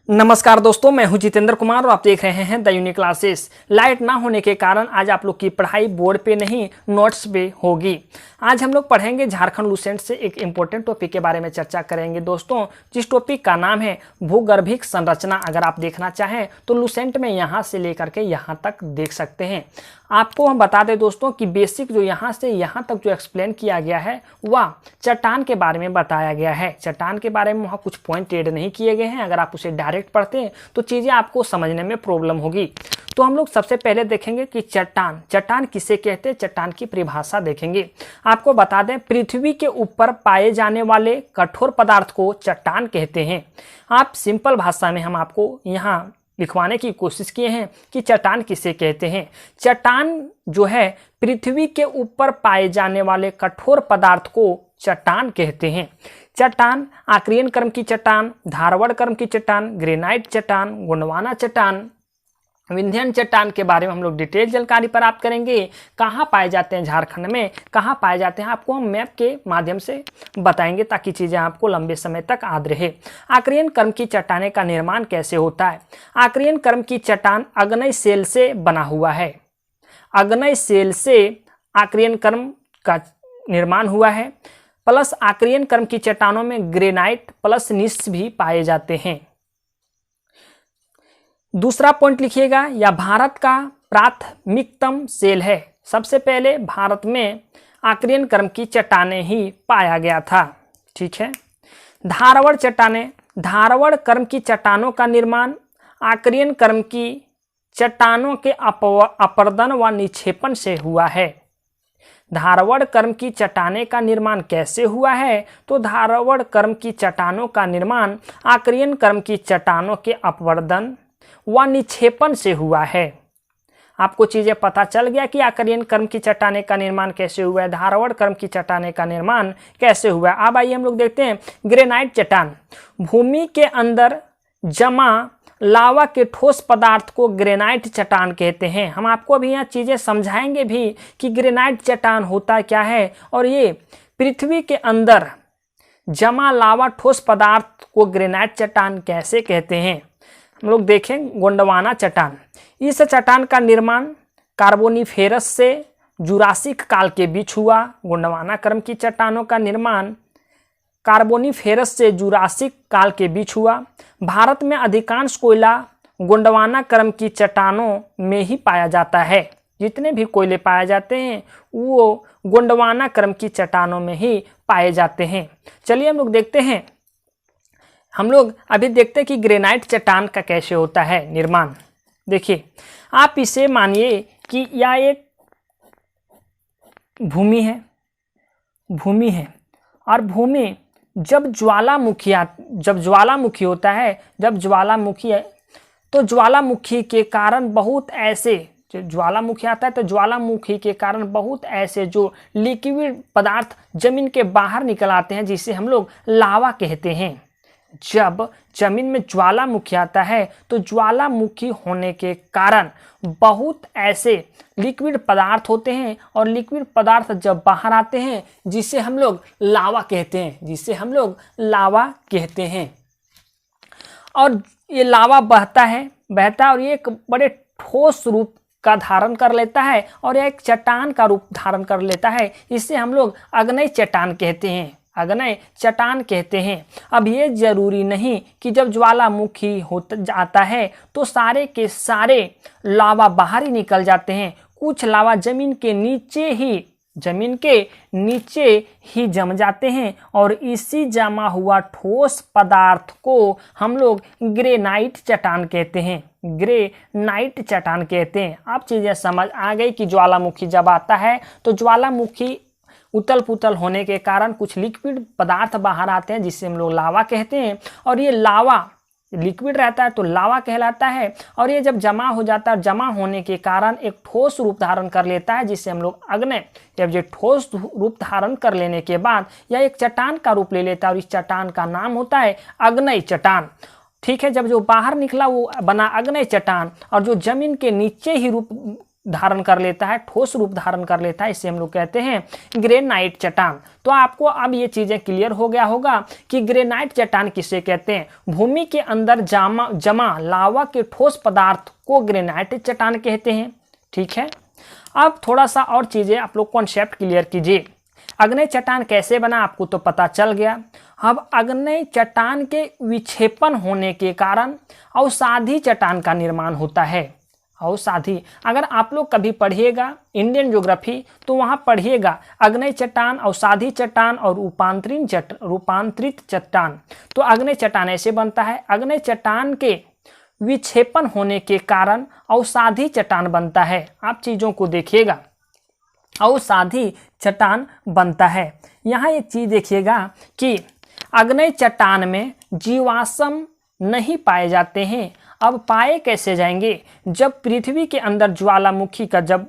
नमस्कार दोस्तों, मैं हूं जितेंद्र कुमार और आप देख रहे हैं द यूनिक क्लासेस। लाइट ना होने के कारण आज आप लोग की पढ़ाई बोर्ड पे नहीं नोट्स पे होगी। आज हम लोग पढ़ेंगे झारखंड लूसेंट से एक इम्पोर्टेंट टॉपिक के बारे में चर्चा करेंगे दोस्तों, जिस टॉपिक का नाम है भूगर्भिक संरचना। अगर आप देखना चाहें तो लूसेंट में यहाँ से लेकर के यहाँ तक देख सकते हैं। आपको हम बता दें दोस्तों कि बेसिक जो यहाँ से यहाँ तक जो एक्सप्लेन किया गया है वह चट्टान के बारे में बताया गया है। चट्टान के बारे में वहाँ कुछ पॉइंट ऐड नहीं किए गए हैं। अगर आप उसे डायरेक्ट पढ़ते हैं तो चीज़ें आपको समझने में प्रॉब्लम होगी। तो हम लोग सबसे पहले देखेंगे कि चट्टान किसे कहते हैं, चट्टान की परिभाषा देखेंगे। आपको बता दें, पृथ्वी के ऊपर पाए जाने वाले कठोर पदार्थ को चट्टान कहते हैं। आप सिंपल भाषा में हम आपको यहाँ लिखवाने की कोशिश किए हैं कि चट्टान किसे कहते हैं। चट्टान जो है पृथ्वी के ऊपर पाए जाने वाले कठोर पदार्थ को चट्टान कहते हैं। चट्टान आक्रियन क्रम की चट्टान, धारवड़ क्रम की चट्टान, ग्रेनाइट चट्टान, गोंडवाना चट्टान, विंध्यन चट्टान के बारे में हम लोग डिटेल जानकारी प्राप्त करेंगे। कहाँ पाए जाते हैं झारखंड में, कहाँ पाए जाते हैं, आपको हम मैप के माध्यम से बताएंगे ताकि चीज़ें आपको लंबे समय तक याद रहे। आक्रियन क्रम की चट्टाने का निर्माण कैसे होता है। आक्रियन क्रम की चट्टान अग्नेय सेल से बना हुआ है। अग्नेय सेल से आक्रियन क्रम का निर्माण हुआ है। प्लस आक्रियन क्रम की चट्टानों में ग्रेनाइट प्लस नीस भी पाए जाते हैं। दूसरा पॉइंट लिखिएगा, यह भारत का प्राथमिकतम सेल है। सबसे पहले भारत में आक्रियन क्रम की चट्टानें ही पाया गया था। ठीक है। धारवड़ चट्टानें, धारवड़ क्रम की चट्टानों का निर्माण आक्रियन क्रम की चट्टानों के अपर्दन व निक्षेपण से हुआ है। धारवड़ क्रम की चट्टाने का निर्माण कैसे हुआ है, तो धारवड़ क्रम की चट्टानों का निर्माण आक्रियन क्रम की चट्टानों के अपवर्दन व निक्षेपण से हुआ है। आपको चीजें पता चल गया कि आक्रियन क्रम की चट्टाने का निर्माण कैसे हुआ है, धारवड़ क्रम की चट्टाने का निर्माण कैसे हुआ है। अब आइए हम लोग देखते हैं ग्रेनाइट चट्टान। भूमि के अंदर जमा लावा के ठोस पदार्थ को ग्रेनाइट चट्टान कहते हैं। हम आपको अभी यहाँ चीजें समझाएंगे भी कि ग्रेनाइट चट्टान होता क्या है और ये पृथ्वी के अंदर जमा लावा ठोस पदार्थ को ग्रेनाइट चट्टान कैसे कहते हैं। हम लोग देखें गोंडवाना चट्टान। इस चट्टान का निर्माण कार्बोनिफेरस से जुरासिक काल के बीच हुआ। गोंडवाना क्रम की चट्टानों का निर्माण कार्बोनिफेरस से जुरासिक काल के बीच हुआ। भारत में अधिकांश कोयला गोंडवाना क्रम की चट्टानों में ही पाया जाता है। जितने भी कोयले पाए जाते हैं वो गोंडवाना क्रम की चट्टानों में ही पाए जाते हैं। चलिए हम लोग देखते हैं, हम लोग अभी देखते हैं कि ग्रेनाइट चट्टान का कैसे होता है निर्माण। देखिए, आप इसे मानिए कि यह एक भूमि है और भूमि जब ज्वालामुखी होता है, जब ज्वालामुखी है तो ज्वालामुखी के कारण बहुत ऐसे ज्वालामुखी आता है तो ज्वालामुखी के कारण बहुत ऐसे जो लिक्विड पदार्थ जमीन के बाहर निकल आते हैं जिसे हम लोग लावा कहते हैं। जब जमीन में ज्वालामुखी आता है तो ज्वालामुखी होने के कारण बहुत ऐसे लिक्विड पदार्थ होते हैं और लिक्विड पदार्थ जब बाहर आते हैं जिसे हम लोग लावा कहते हैं, और ये लावा बहता है और ये एक बड़े ठोस रूप का धारण कर लेता है और यह एक चट्टान का रूप धारण कर लेता है। इसे हम लोग अग्नेय चट्टान कहते हैं। अब ये जरूरी नहीं कि जब ज्वालामुखी होता जाता है तो सारे के सारे लावा बाहर ही निकल जाते हैं। कुछ लावा जमीन के नीचे ही जम जाते हैं और इसी जमा हुआ ठोस पदार्थ को हम लोग ग्रेनाइट चट्टान कहते हैं। अब चीजें समझ आ गई कि ज्वालामुखी जब आता है तो ज्वालामुखी उतल पुतल होने के कारण कुछ लिक्विड पदार्थ बाहर आते हैं जिसे हम लोग लावा कहते हैं, और ये लावा लिक्विड रहता है तो लावा कहलाता है। और ये जब जमा हो जाता है, जमा होने के कारण एक ठोस रूप धारण कर लेता है जिसे हम लोग अग्नेय। जब ये ठोस रूप धारण कर लेने के बाद यह एक चट्टान का रूप ले लेता है और इस चट्टान का नाम होता है अग्नेय चट्टान। ठीक है। जब जो बाहर निकला वो बना अग्नेय चट्टान और जो जमीन के नीचे ही रूप धारण कर लेता है, ठोस रूप धारण कर लेता है, इसे हम लोग कहते हैं ग्रेनाइट चट्टान। तो आपको अब ये चीज़ें क्लियर हो गया होगा कि ग्रेनाइट चट्टान किसे कहते हैं। भूमि के अंदर जमा लावा के ठोस पदार्थ को ग्रेनाइट चट्टान कहते हैं। ठीक है, अब थोड़ा सा और चीज़ें आप लोग कॉन्सेप्ट क्लियर कीजिए। अग्नेय चट्टान कैसे बना आपको तो पता चल गया। अब अग्नेय चट्टान के विक्षेपण होने के कारण अवसादी चट्टान का निर्माण होता है। अवसादी, अगर आप लोग कभी पढ़िएगा इंडियन ज्योग्राफी तो वहाँ पढ़िएगा अग्नेय चट्टान, अवसादी चट्टान और रूपांतरित चट्टान। तो अग्नेय चट्टान ऐसे बनता है, अग्नेय चट्टान के विक्षेपण होने के कारण अवसादी चट्टान बनता है। आप चीज़ों को देखिएगा, अवसादी चट्टान बनता है। यहाँ एक चीज़ देखिएगा कि अग्नेय चट्टान में जीवाश्म नहीं पाए जाते हैं। अब पाए कैसे जाएंगे, जब पृथ्वी के अंदर ज्वालामुखी का जब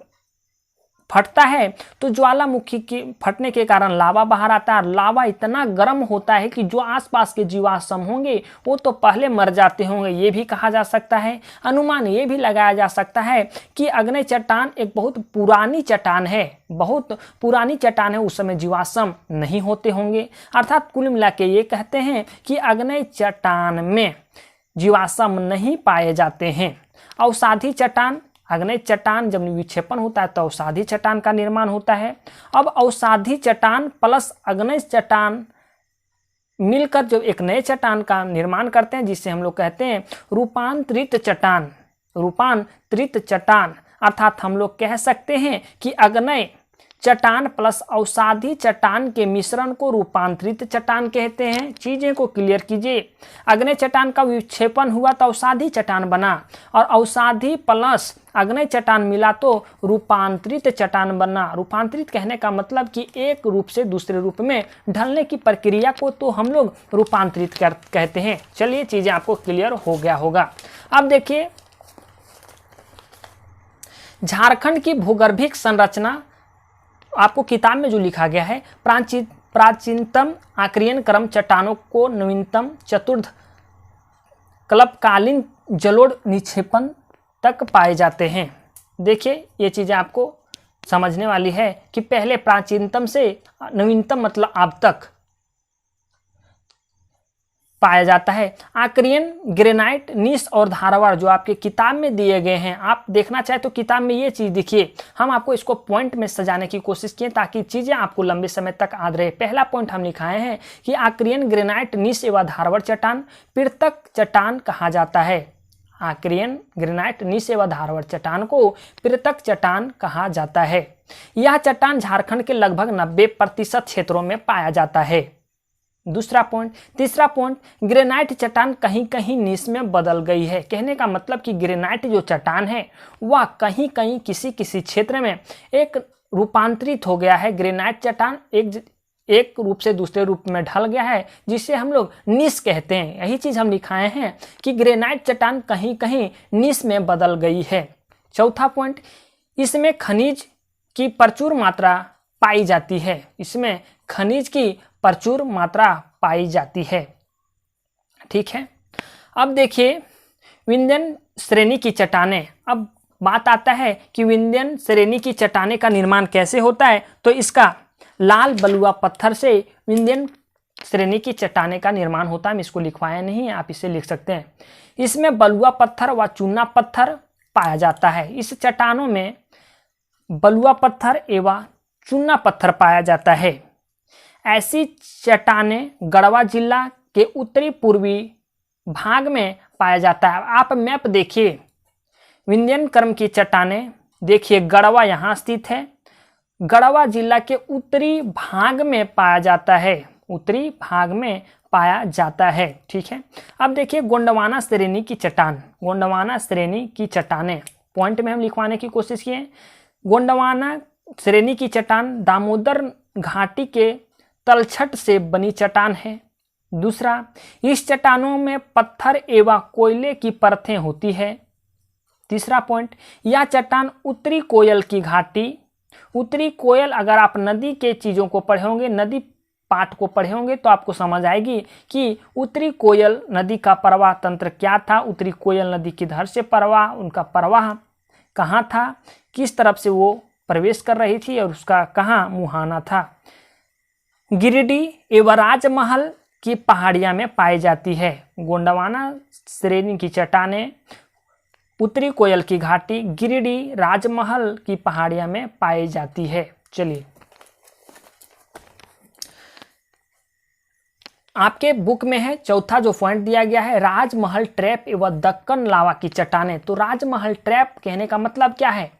फटता है तो ज्वालामुखी के फटने के कारण लावा बाहर आता है। लावा इतना गर्म होता है कि जो आसपास के जीवाश्म होंगे वो तो पहले मर जाते होंगे, ये भी कहा जा सकता है। अनुमान ये भी लगाया जा सकता है कि अग्नेय चट्टान एक बहुत पुरानी चट्टान है, बहुत पुरानी चट्टान है, उस समय जीवाश्म नहीं होते होंगे। अर्थात कुल मिला के ये कहते हैं कि अग्नेय चट्टान में जीवाश्म नहीं पाए जाते हैं। अवसादी चट्टान, अग्नेय चट्टान जब विक्षेपण होता है तो अवसादी चट्टान का निर्माण होता है। अब अवसादी चट्टान प्लस अग्नेय चट्टान मिलकर जो एक नए चट्टान का निर्माण करते हैं जिसे हम लोग कहते हैं रूपांतरित चट्टान। रूपांतरित चट्टान अर्थात हम लोग कह सकते हैं कि अग्नेय चट्टान प्लस अवसादी चट्टान के मिश्रण को रूपांतरित चट्टान कहते हैं। चीज़ें को क्लियर कीजिए, अग्नेय चट्टान का विक्षेपण हुआ तो अवसादी चट्टान बना और अवसादी प्लस अग्नेय चट्टान मिला तो रूपांतरित चट्टान बना। रूपांतरित कहने का मतलब कि एक रूप से दूसरे रूप में ढलने की प्रक्रिया को तो हम लोग रूपांतरित कहते हैं। चलिए चीज़ें आपको क्लियर हो गया होगा। अब देखिए झारखंड की भूगर्भिक संरचना आपको किताब में जो लिखा गया है, प्राचीनतम आक्रियन क्रम चट्टानों को नवीनतम चतुर्थ कल्पकालीन जलोढ़ निक्षेपण तक पाए जाते हैं। देखिए ये चीज़ें आपको समझने वाली है कि पहले प्राचीनतम से नवीनतम मतलब अब तक पाया जाता है। आक्रियन, ग्रेनाइट, नीस और धारवाड़ जो आपके किताब में दिए गए हैं, आप देखना चाहे तो किताब में ये चीज़ दिखिए। हम आपको इसको पॉइंट में सजाने की कोशिश किए ताकि चीज़ें आपको लंबे समय तक याद रहे। पहला पॉइंट हम लिखाए हैं कि आक्रियन, ग्रेनाइट, नीस एवं धारवाड़ चट्टान पृथक चट्टान कहा जाता है। आक्रियन, ग्रेनाइट, नीस एवं धारवाड़ चट्टान को पृथक चट्टान कहा जाता है। यह चट्टान झारखंड के लगभग 90% क्षेत्रों में पाया जाता है। दूसरा पॉइंट। तीसरा पॉइंट, ग्रेनाइट चट्टान कहीं कहीं नीस में बदल गई है। कहने का मतलब कि ग्रेनाइट जो चट्टान है वह कहीं कहीं किसी किसी क्षेत्र में एक रूपांतरित हो गया है। ग्रेनाइट चट्टान एक रूप से दूसरे रूप में ढल गया है जिसे हम लोग नीस कहते हैं। यही चीज़ हम लिखाए हैं कि ग्रेनाइट चट्टान कहीं कहीं नीस में बदल गई है। चौथा पॉइंट, इसमें खनिज की प्रचुर मात्रा पाई जाती है। इसमें खनिज की प्रचुर मात्रा पाई जाती है। ठीक है, अब देखिए विंध्यन श्रेणी की चट्टानें। अब बात आता है कि विंध्यन श्रेणी की चट्टानें का निर्माण कैसे होता है, तो इसका लाल बलुआ पत्थर से विंध्यन श्रेणी की चट्टानें का निर्माण होता है। हम इसको लिखवाया नहीं है, आप इसे लिख सकते हैं। इसमें बलुआ पत्थर व चूना पत्थर पाया जाता है। इस चट्टानों में बलुआ पत्थर एवं चूना पत्थर पाया जाता है। ऐसी चट्टानें गढ़वा जिला के उत्तरी पूर्वी भाग में पाया जाता है। आप मैप देखिए, विंध्यन क्रम की चट्टानें देखिए, गढ़वा यहाँ स्थित है। गढ़वा जिला के उत्तरी भाग में पाया जाता है। उत्तरी भाग में पाया जाता है। ठीक है, अब देखिए गोंडवाना श्रेणी की चट्टान। गोंडवाना श्रेणी की चट्टानें पॉइंट में हम लिखवाने की कोशिश किए। गोंडवाना श्रेणी की चट्टान दामोदर घाटी के तलछट से बनी चट्टान है। दूसरा, इस चट्टानों में पत्थर एवं कोयले की परतें होती है। तीसरा पॉइंट, यह चट्टान उत्तरी कोयल की घाटी, उत्तरी कोयल, अगर आप नदी के चीज़ों को पढ़े होंगे, नदी पाठ को पढ़े होंगे तो आपको समझ आएगी कि उत्तरी कोयल नदी का प्रवाह तंत्र क्या था। उत्तरी कोयल नदी किधर से प्रवाह, उनका प्रवाह कहाँ था, किस तरफ से वो प्रवेश कर रही थी और उसका कहाँ मुहाना था। गिरिडीह एवं राजमहल की पहाड़ियाँ में पाई जाती है। गोंडवाना श्रेणी की चट्टानें, उत्तरी कोयल की घाटी, गिरिडीह राजमहल की पहाड़ियाँ में पाई जाती है। चलिए, आपके बुक में है चौथा जो पॉइंट दिया गया है, राजमहल ट्रैप एवं दक्कन लावा की चट्टानें। तो राजमहल ट्रैप कहने का मतलब क्या है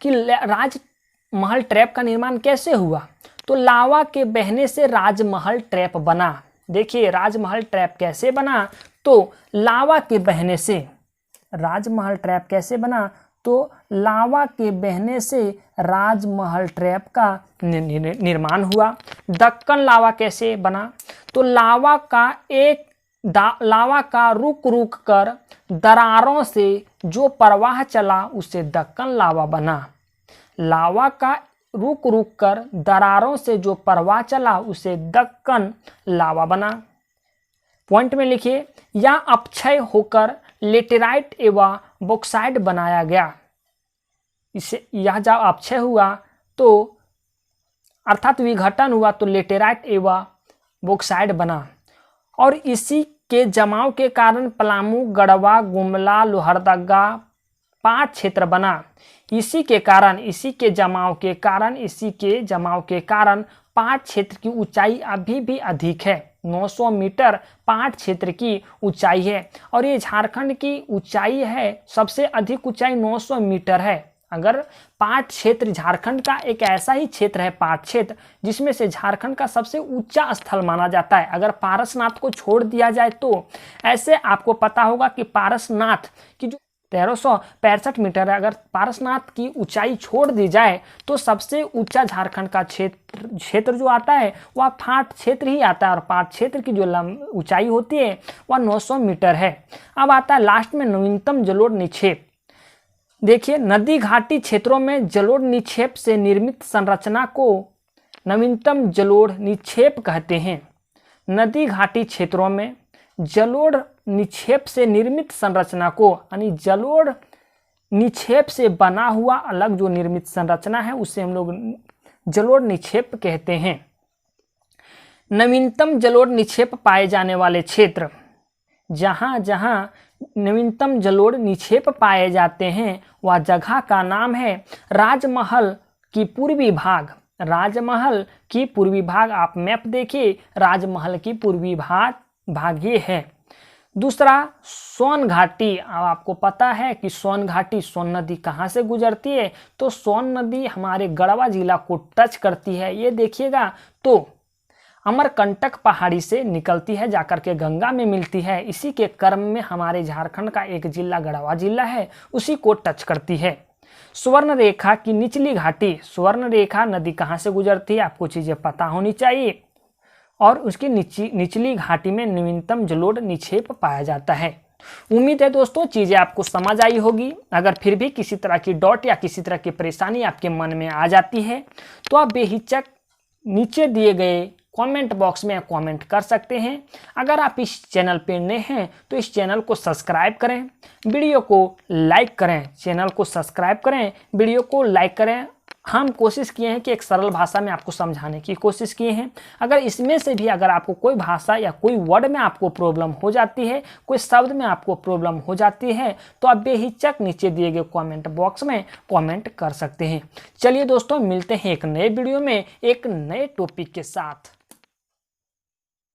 कि राजमहल ट्रैप का निर्माण कैसे हुआ, तो लावा के बहने से राजमहल ट्रैप बना। देखिए राजमहल ट्रैप कैसे बना, तो लावा के बहने से। राजमहल ट्रैप कैसे बना, तो लावा के बहने से राजमहल ट्रैप का निर्माण हुआ। दक्कन लावा कैसे बना, तो लावा का रुक रुक कर दरारों से जो प्रवाह चला उसे दक्कन लावा बना। लावा का रुक रुक कर दरारों से जो प्रवाह चला उसे दक्कन लावा बना। पॉइंट में लिखिए, या अपक्षय होकर लेटेराइट एवं बॉक्साइट बनाया गया। इसे यह जब अपक्षय हुआ तो अर्थात विघटन हुआ तो लेटेराइट एवं बॉक्साइट बना, और इसी के जमाव के कारण पलामू, गढ़वा, गुमला, लोहरदगा 5 क्षेत्र बना। इसी के जमाव के कारण 5 क्षेत्र की ऊंचाई अभी भी अधिक है। 900 मीटर 5 क्षेत्र की ऊंचाई है, और ये झारखंड की ऊंचाई है, सबसे अधिक ऊंचाई 900 मीटर है। अगर 5 क्षेत्र, झारखंड का एक ऐसा ही क्षेत्र है 5 क्षेत्र जिसमें से झारखंड का सबसे ऊंचा स्थल माना जाता है। अगर पारसनाथ को छोड़ दिया जाए तो ऐसे आपको पता होगा कि पारसनाथ की जो 1365 मीटर है, अगर पारसनाथ की ऊंचाई छोड़ दी जाए तो सबसे ऊंचा झारखंड का क्षेत्र जो आता है वह 5 क्षेत्र ही आता है, और 5 क्षेत्र की जो ऊंचाई होती है वह 900 मीटर है। अब आता है लास्ट में नवीनतम जलोढ़ निक्षेप। देखिए, नदी घाटी क्षेत्रों में जलोढ़ निक्षेप से निर्मित संरचना को नवीनतम जलोढ़ निक्षेप कहते हैं। नदी घाटी क्षेत्रों में जलोढ़ निक्षेप से निर्मित संरचना को, यानी जलोढ़ निक्षेप से बना हुआ अलग जो निर्मित संरचना है उसे हम लोग जलोढ़ निक्षेप कहते हैं। नवीनतम जलोढ़ निक्षेप पाए जाने वाले क्षेत्र, जहाँ जहाँ नवीनतम जलोढ़ निक्षेप पाए जाते हैं वह जगह का नाम है राजमहल की पूर्वी भाग। राजमहल की पूर्वी भाग, आप मैप देखिए, राजमहल की पूर्वी भाग ये है। दूसरा, सोन घाटी। अब आपको पता है कि सोन घाटी, सोन नदी कहाँ से गुजरती है, तो सोन नदी हमारे गढ़वा जिला को टच करती है। ये देखिएगा तो अमरकंटक पहाड़ी से निकलती है, जाकर के गंगा में मिलती है। इसी के क्रम में हमारे झारखंड का एक जिला गढ़वा जिला है, उसी को टच करती है। स्वर्ण रेखा की निचली घाटी, स्वर्ण रेखा नदी कहाँ से गुजरती है आपको चीज़ें पता होनी चाहिए, और उसकी निचली घाटी में नवीनतम जलोढ़ निक्षेप पाया जाता है। उम्मीद है दोस्तों चीज़ें आपको समझ आई होगी। अगर फिर भी किसी तरह की डाउट या किसी तरह की परेशानी आपके मन में आ जाती है तो आप बेहिचक नीचे दिए गए कमेंट बॉक्स में कमेंट कर सकते हैं। अगर आप इस चैनल पर नए हैं तो इस चैनल को सब्सक्राइब करें, वीडियो को लाइक करें, चैनल को सब्सक्राइब करें, वीडियो को लाइक करें। हम कोशिश किए हैं कि एक सरल भाषा में आपको समझाने की कोशिश किए हैं। अगर इसमें से भी अगर आपको कोई भाषा या कोई वर्ड में आपको प्रॉब्लम हो जाती है, कोई शब्द में आपको प्रॉब्लम हो जाती है, तो आप बेहिचक नीचे दिए गए कमेंट बॉक्स में कमेंट कर सकते हैं। चलिए दोस्तों, मिलते हैं एक नए वीडियो में एक नए टॉपिक के साथ।